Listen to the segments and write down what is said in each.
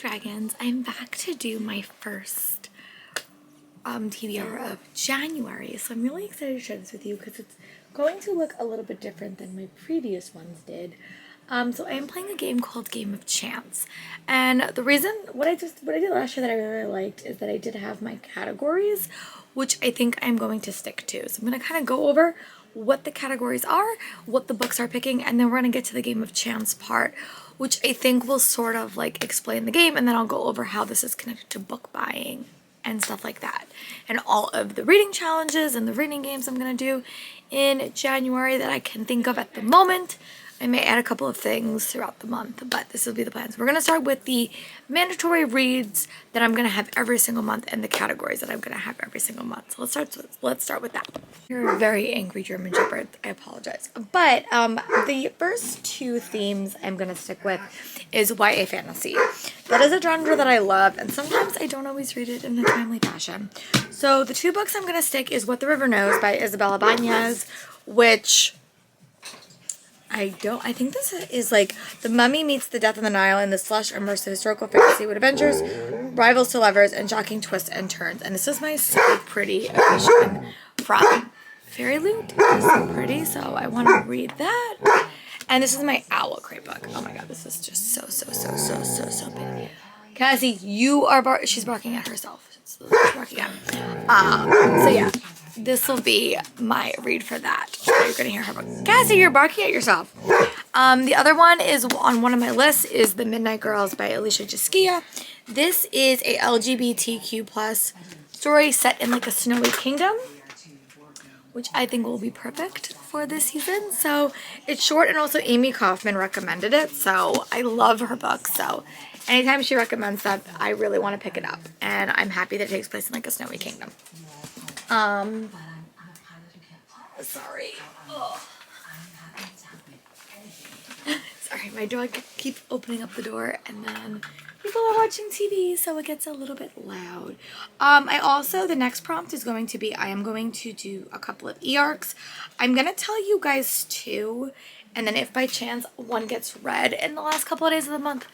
Dragons. I'm back to do my first TBR of January, so I'm really excited to share this with you because it's going to look a little bit different than my previous ones did. So I am playing a game called Game of Chance, and the reason what I did last year that I really liked is that I did have my categories, which I think I'm going to stick to. So I'm going to kind of go over what the categories are, what the books are picking, and then we're going to get to the Game of Chance part, which I think will sort of like explain the game, and then I'll go over how this is connected to book buying and stuff like that, and all of the reading challenges and the reading games I'm going to do in January that I can think of at the moment. I may add a couple of things throughout the month, but this will be the plan. So we're going to start with the mandatory reads that I'm going to have every single month and the categories that I'm going to have every single month. So let's start with that. You're a very angry German Shepherd. I apologize. But the first two themes I'm going to stick with is YA fantasy. That is a genre that I love, and sometimes I don't always read it in a timely fashion. So the two books I'm going to stick is What the River Knows by Isabella Bañez, which I think this is like The Mummy Meets the Death on the Nile in the slush immersive historical fantasy with adventures, rivals to lovers, and shocking twists and turns. And this is my So Pretty edition from Fairy Loot. It's so pretty, so I want to read that. And this is my Owl Crate book. Oh my god, this is just so pretty. Cassie, you are she's barking at herself. She's barking at so yeah. This will be my read for that. You're gonna hear her bark. Cassie, you're barking at yourself. The other one is on one of my lists is The Midnight Girls by Alicia Jaskia. This is a LGBTQ plus story set in like a snowy kingdom, which I think will be perfect for this season. So it's short, and also Amy Kaufman recommended it, so I love her book. So anytime she recommends that, I really want to pick it up, and I'm happy that it takes place in like a snowy kingdom. Sorry. Oh. Sorry, my dog keeps opening up the door, and then people are watching TV, so it gets a little bit loud. The next prompt is going to be, I am going to do a couple of e-arcs. I'm going to tell you guys two, and then if by chance one gets read in the last couple of days of the month,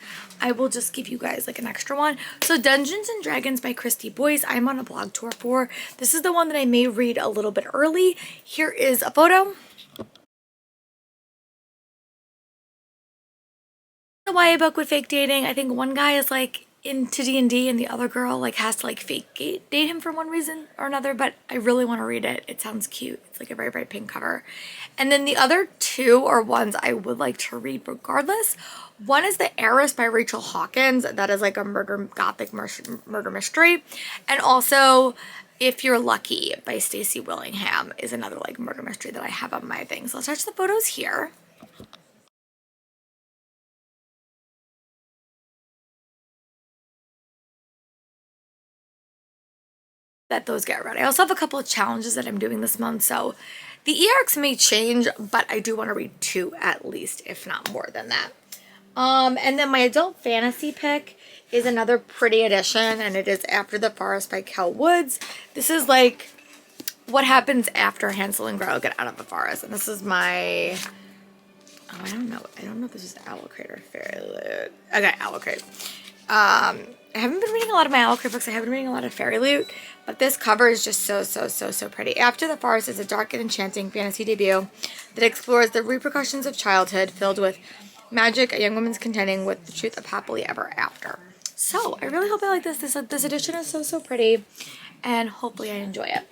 I will just give you guys like an extra one. So Dungeons and Dragons by Christy Boyce, I'm on a blog tour for. This is the one that I may read a little bit early. Here is a photo. The YA book with fake dating. I think one guy is like into D&D and the other girl like has to like fake date him for one reason or another, but I really want to read it. It sounds cute. It's like a very bright pink cover. And then the other two are ones I would like to read regardless. One is The Heiress by Rachel Hawkins. That is like a gothic murder mystery. And also If You're Lucky by Stacey Willingham is another like murder mystery that I have on my thing. So let's touch the photos here. That those get read. I also have a couple of challenges that I'm doing this month, so the e-arcs may change, but I do want to read two at least, if not more than that. And then my adult fantasy pick is another pretty edition, and it is After the Forest by Kel Woods. This is like what happens after Hansel and Gretel get out of the forest, and this is my I don't know if this is Owl Crate or Fairy Loot. Okay, Owl Crate. I haven't been reading a lot of my Owl Crate books. I have been reading a lot of Fairy Loot, but this cover is just so pretty. After the Forest is a dark and enchanting fantasy debut that explores the repercussions of childhood filled with magic, a young woman's contending with the truth of happily ever after. So I really hope I like this. This edition is so pretty, and hopefully I enjoy it.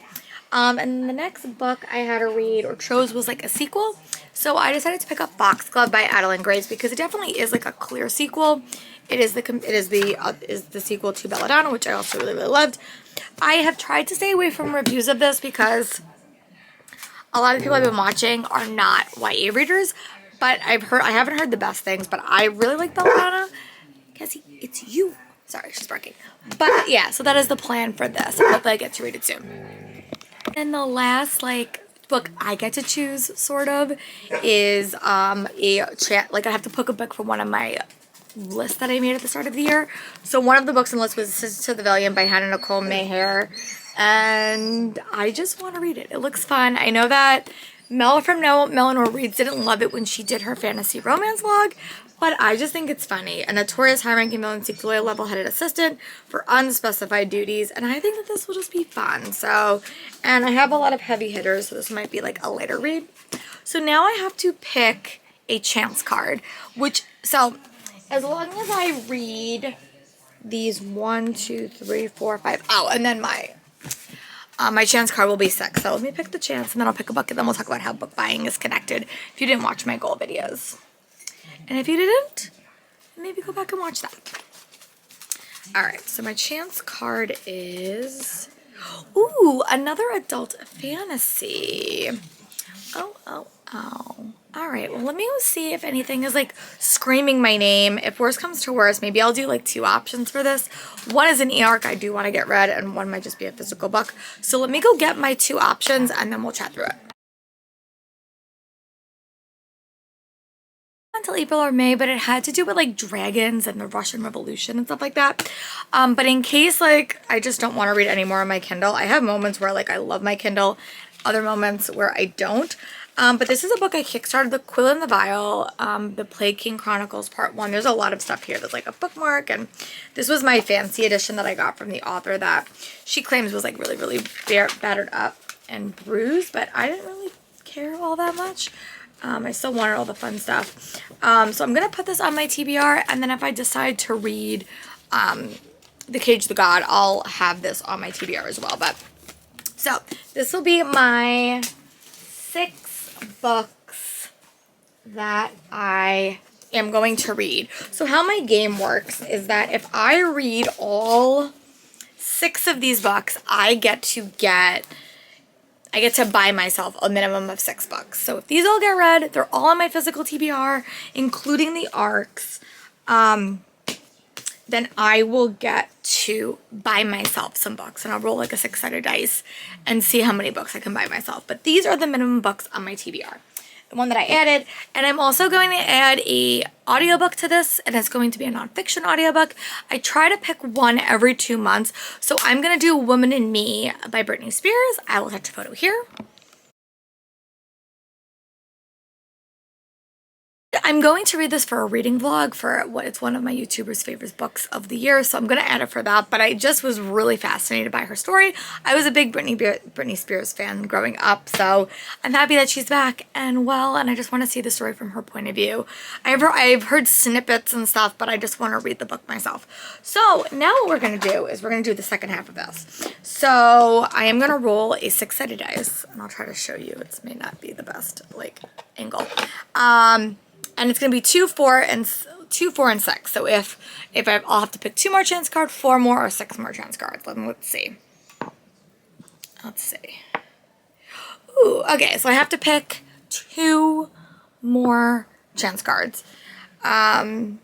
And the next book I had to read or chose was like a sequel. So I decided to pick up Foxglove by Adeline Grace because it definitely is like a clear sequel. It is the sequel to Belladonna, which I also really loved. I have tried to stay away from reviews of this because a lot of people I've been watching are not YA readers, but I haven't heard the best things, but I really like Belladonna. Cassie, it's you. Sorry, she's barking. But yeah, so that is the plan for this. Hopefully I get to read it soon. And the last book I get to choose sort of is I have to pick a book from one of my list that I made at the start of the year. So one of the books on the list was Sisters to the Valiant by Hannah Nicole Maher, and I just want to read it. It looks fun. I know that Mel from Eleanor Reads didn't love it when she did her fantasy romance vlog, But I just think it's funny. A notorious high-ranking villain seeks a loyal, level-headed assistant for unspecified duties. And I think that this will just be fun. So, and I have a lot of heavy hitters, so this might be like a lighter read. So now I have to pick a chance card, which, so as long as I read these 1, 2, 3, 4, 5, oh, and then my chance card will be 6. So let me pick the chance, and then I'll pick a book, and then we'll talk about how book buying is connected if you didn't watch my goal videos. And if you didn't, maybe go back and watch that. Alright, so my chance card is, ooh, another adult fantasy. Oh. Alright, well, let me go see if anything is like screaming my name. If worse comes to worse, maybe I'll do like 2 options for this. One is an e-arc I do want to get read, and one might just be a physical book. So let me go get my 2 options, and then we'll chat through it. Until April or May, but it had to do with like dragons and the Russian Revolution and stuff like that. But in case like I just don't want to read any more on my Kindle, I have moments where like I love my Kindle, other moments where I don't. But this is a book I kickstarted, The Quill and the Vial, The Plague King Chronicles Part 1. There's a lot of stuff here. There's like a bookmark, and this was my fancy edition that I got from the author that she claims was like really battered up and bruised, but I didn't really care all that much. I still wanted all the fun stuff. So I'm going to put this on my TBR, and then if I decide to read The Cage of the God, I'll have this on my TBR as well. But so this will be my 6 books that I am going to read. So how my game works is that if I read all 6 of these books, I get to buy myself a minimum of 6 books. So if these all get read, they're all on my physical TBR, including the arcs, then I will get to buy myself some books, and I'll roll like a 6-sided dice and see how many books I can buy myself. But these are the minimum books on my TBR. The one that I added, and I'm also going to add a audiobook to this, and it's going to be a nonfiction audiobook. I try to pick one every 2 months, so I'm going to do Woman in Me by Britney Spears. I will attach a photo here. I'm going to read this for a reading vlog for it's one of my YouTubers' favorite books of the year, so I'm going to add it for that, but I just was really fascinated by her story. I was a big Britney Spears fan growing up, so I'm happy that she's back and well, and I just want to see the story from her point of view. I've heard snippets and stuff, but I just want to read the book myself. So now what we're going to do is we're going to do the second half of this. So I am going to roll a 6-sided dice, and I'll try to show you. It may not be the best, like, angle. And it's going to be 2, 4, and 6. So I'll have to pick 2 more chance cards, 4 more, or 6 more chance cards. Let's see. Ooh, okay, so I have to pick 2 more chance cards. Oh no,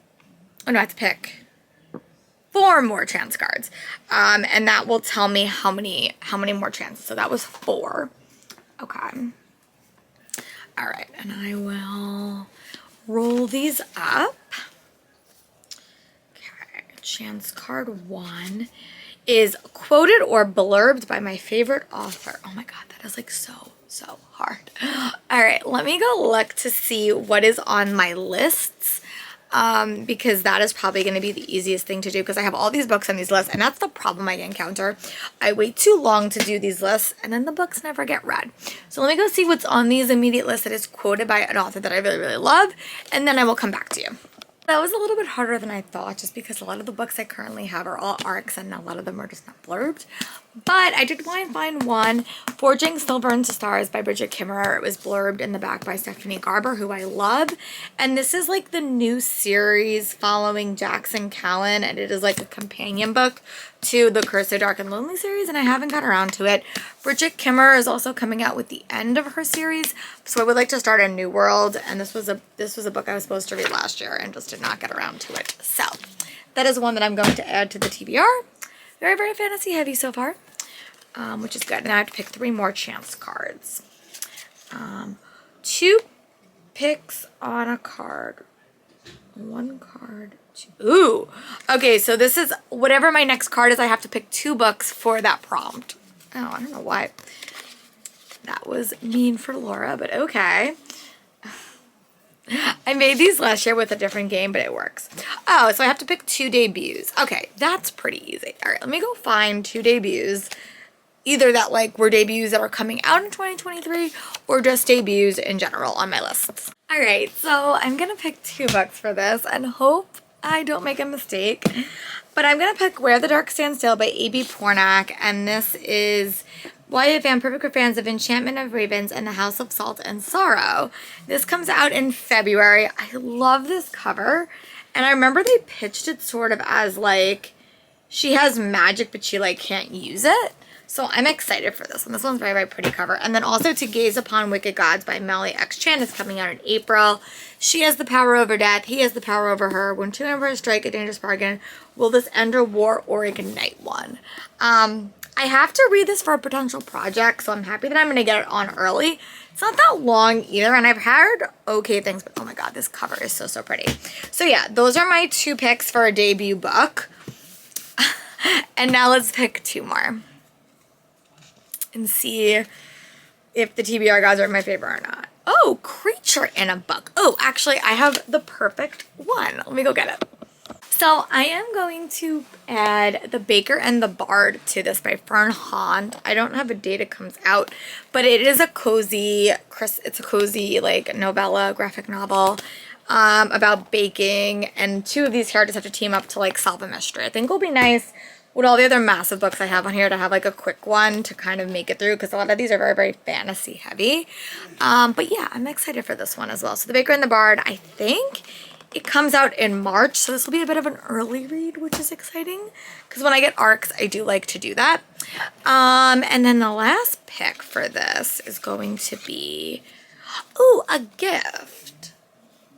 I have to pick 4 more chance cards. And that will tell me how many more chances. So that was 4. Okay. All right, and I will roll these up. Okay, chance card 1 is quoted or blurbed by my favorite author. Oh my god, that is like so hard. All right, let me go look to see what is on my lists. Because that is probably going to be the easiest thing to do, because I have all these books on these lists, and that's the problem I encounter. I wait too long to do these lists, and then the books never get read. So let me go see what's on these immediate lists that is quoted by an author that I really love, and then I will come back to you. That was a little bit harder than I thought, just because a lot of the books I currently have are all arcs, and a lot of them are just not blurbed. But I did want to find one, Forging Silver into Stars by Bridget Kimmerer. It was blurbed in the back by Stephanie Garber, who I love. And this is like the new series following Jackson Cowan, and it is like a companion book to the Cursed, Dark, and Lonely series, and I haven't got around to it. Bridget Kimmerer is also coming out with the end of her series, so I would like to start a new world, and this was a book I was supposed to read last year and just did not get around to it. So that is one that I'm going to add to the TBR. Very fantasy heavy so far, which is good. Now I have to pick 3 more chance cards. 2 picks on a card. 1 card. 2. Ooh. Okay, so this is whatever my next card is. I have to pick 2 books for that prompt. Oh, I don't know why that was mean for Laura, but okay. I made these last year with a different game, but it works. Oh, so I have to pick 2 debuts. Okay, that's pretty easy. All right, let me go find 2 debuts. Either that like were debuts that are coming out in 2023 or just debuts in general on my lists. All right, so I'm gonna pick 2 books for this and hope I don't make a mistake. But I'm gonna pick Where the Dark Stands Still by A.B. Pornack, and this is YA fan perfect for fans of Enchantment of Ravens and the House of Salt and Sorrow. This comes out in February. I love this cover, and I remember they pitched it sort of as like she has magic but she like can't use it. So I'm excited for this one. This one's very, very pretty cover. And then also To Gaze Upon Wicked Gods by Molly X. Chan is coming out in April. She has the power over death. He has the power over her. When 2 emperors strike a dangerous bargain, will this end a war or ignite one? I have to read this for a potential project, so I'm happy that I'm going to get it on early. It's not that long either, and I've heard okay things, but oh my god, this cover is so, so pretty. So yeah, those are my 2 picks for a debut book. And now let's pick 2 more. And see if the TBR gods are my favorite or not. Oh, Creature in a Book. Oh, actually, I have the perfect one. Let me go get it. So I am going to add The Baker and the Bard to this by Fern Han. I don't have a date it comes out, but it is a cozy, it's a cozy like novella, graphic novel about baking, and 2 of these characters have to team up to like solve a mystery. I think will be nice with all the other massive books I have on here to have like a quick one to kind of make it through, because a lot of these are very, very fantasy heavy. But yeah, I'm excited for this one as well. So The Baker and the Bard, I think it comes out in March, so this will be a bit of an early read, which is exciting, because when I get ARCs, I do like to do that. And then the last pick for this is going to be, ooh, a gift.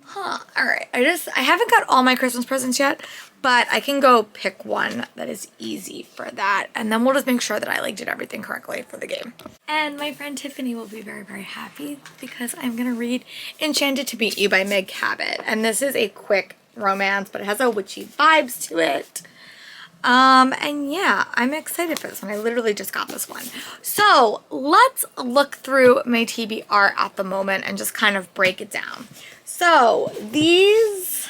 Huh, all right, I haven't got all my Christmas presents yet, but I can go pick one that is easy for that, and then we'll just make sure that I like did everything correctly for the game. And my friend Tiffany will be very, very happy because I'm gonna read Enchanted to Meet You by Meg Cabot, and this is a quick romance, but it has a witchy vibes to it. And yeah, I'm excited for this one. I literally just got this one. So let's look through my TBR at the moment and just kind of break it down. So these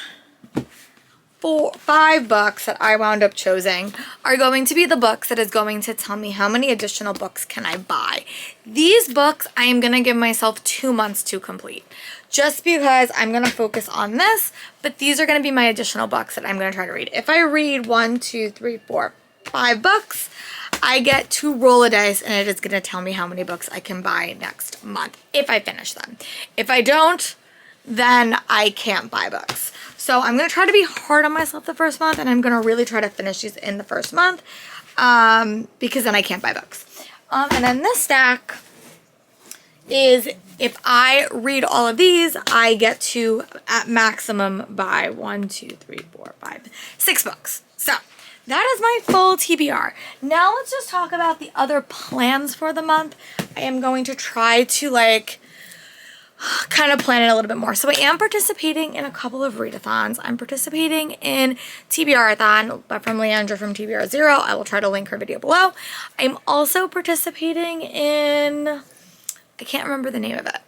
5 books that I wound up choosing are going to be the books that is going to tell me how many additional books can I buy. These books I am going to give myself 2 months to complete, just because I'm going to focus on this, but these are going to be my additional books that I'm going to try to read. If I read 1, 2, 3, 4, 5 books, I get to roll a dice, and it is going to tell me how many books I can buy next month if I finish them. If I don't, then I can't buy books. So I'm going to try to be hard on myself the first month, and I'm going to really try to finish these in the first month, because then I can't buy books. And then this stack is, if I read all of these, I get to, at maximum, buy 1, 2, 3, 4, 5, 6 books. So that is my full TBR. Now let's just talk about the other plans for the month. I am going to try to like kind of plan it a little bit more. So I am participating in a couple of readathons. I'm participating in TBRATHon from Leandra from TBR Zero. I will try to link her video below. I'm also participating in, I can't remember the name of it.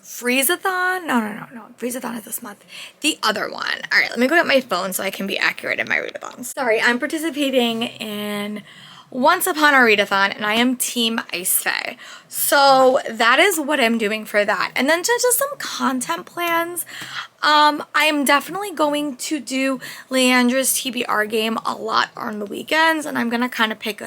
Freezathon? No. Freezathon is this month. The other one. All right, let me go get my phone so I can be accurate in my readathons. Sorry, I'm participating in Once Upon a Readathon, and I am Team Ice Fae. So that is what I'm doing for that. And then just some content plans. I am definitely going to do Leandra's TBR game a lot on the weekends, and I'm going to kind of pick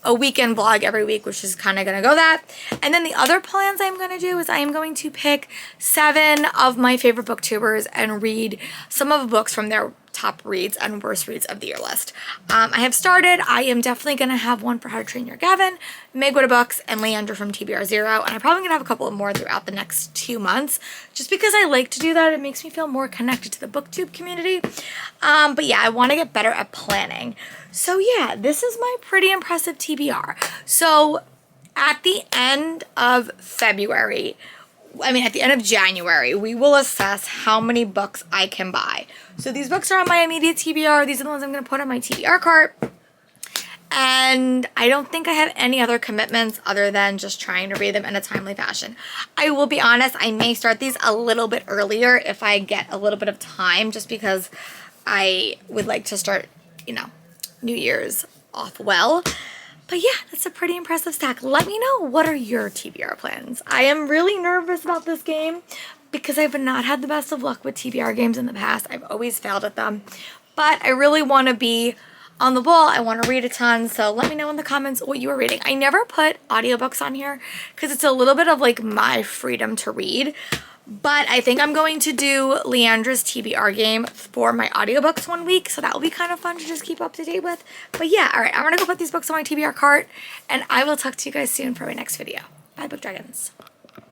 a weekend vlog every week, which is kind of going to go that. And then the other plans I'm going to do is I am going to pick 7 of my favorite booktubers and read some of the books from their top reads and worst reads of the year list. I have started. I am definitely going to have one for How to Train Your Gavin, Meg Witta Books, and Leandra from TBR Zero, and I'm probably going to have a couple more throughout the next 2 months, just because I like to do that. It makes me feel more connected to the booktube community. But yeah, I want to get better at planning. So yeah, this is my pretty impressive TBR. So at the end of February, at the end of January, we will assess how many books I can buy. So these books are on my immediate TBR. These are the ones I'm going to put on my TBR cart. And I don't think I have any other commitments other than just trying to read them in a timely fashion. I will be honest, I may start these a little bit earlier if I get a little bit of time, just because I would like to start, you know, New Year's off well. But yeah, that's a pretty impressive stack. Let me know, what are your TBR plans? I am really nervous about this game because I've not had the best of luck with TBR games in the past. I've always failed at them. But I really want to be on the ball. I want to read a ton, so let me know in the comments what you are reading. I never put audiobooks on here because it's a little bit of like my freedom to read, but I think I'm going to do Leandra's TBR game for my audiobooks one week, so that will be kind of fun to just keep up to date with. But yeah, all right, I'm gonna go put these books on my TBR cart, and I will talk to you guys soon for my next video. Bye, book dragons.